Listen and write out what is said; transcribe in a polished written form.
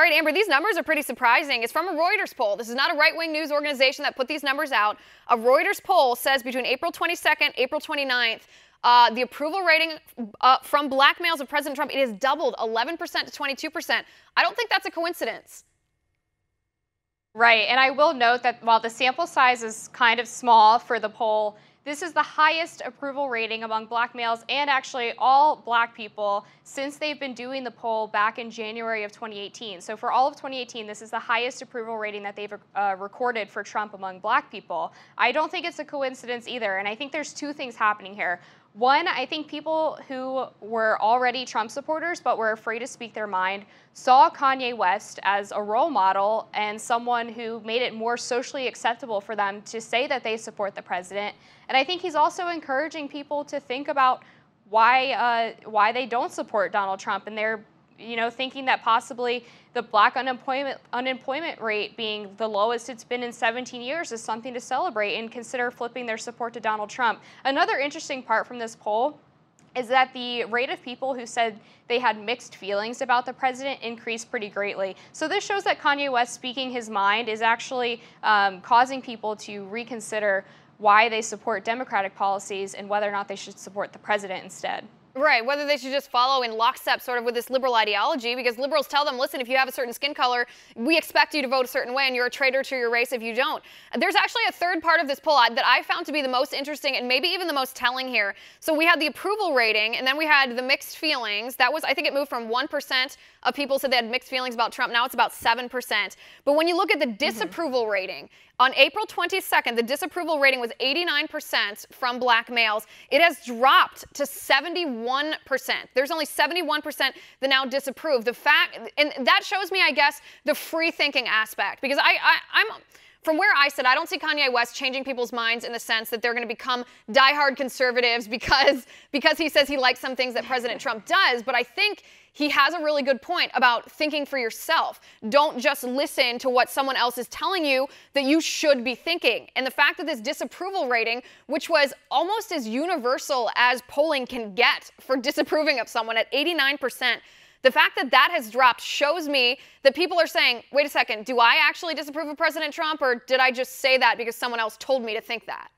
All right, Amber, these numbers are pretty surprising. It's from a Reuters poll. This is not a right-wing news organization that put these numbers out. A Reuters poll says between April 22nd, April 29th, the approval rating from black males of President Trump, it has doubled 11% to 22%. I don't think that's a coincidence. Right, and I will note that while the sample size is kind of small for the poll, this is the highest approval rating among black males and actually all black people since they've been doing the poll back in January of 2018. So for all of 2018, this is the highest approval rating that they've recorded for Trump among black people. I don't think it's a coincidence either, and I think there's two things happening here. One, I think people who were already Trump supporters but were afraid to speak their mind saw Kanye West as a role model and someone who made it more socially acceptable for them to say that they support the president. And I think he's also encouraging people to think about why they don't support Donald Trump, and they're thinking that possibly the black unemployment rate being the lowest it's been in 17 years is something to celebrate and consider flipping their support to Donald Trump. Another interesting part from this poll is that the rate of people who said they had mixed feelings about the president increased pretty greatly. So this shows that Kanye West speaking his mind is actually causing people to reconsider why they support Democratic policies and whether or not they should support the president instead. Right, whether they should just follow in lockstep sort of with this liberal ideology, because liberals tell them, listen, if you have a certain skin color, we expect you to vote a certain way, and you're a traitor to your race if you don't. There's actually a third part of this poll that I found to be the most interesting and maybe even the most telling here. So we had the approval rating, and then we had the mixed feelings. That was, I think it moved from 1% of people said they had mixed feelings about Trump. Now it's about 7%. But when you look at the disapproval rating, on April 22nd, the disapproval rating was 89% from black males. It has dropped to 71%. There's only 71% that now disapprove. The fact, and that shows me, I guess, the free thinking aspect, because I'm from where I sit, I don't see Kanye West changing people's minds in the sense that they're going to become diehard conservatives because he says he likes some things that President Trump does. But I think he has a really good point about thinking for yourself. Don't just listen to what someone else is telling you that you should be thinking. And the fact that this disapproval rating, which was almost as universal as polling can get for disapproving of someone at 89%, the fact that that has dropped shows me that people are saying, wait a second, do I actually disapprove of President Trump, or did I just say that because someone else told me to think that?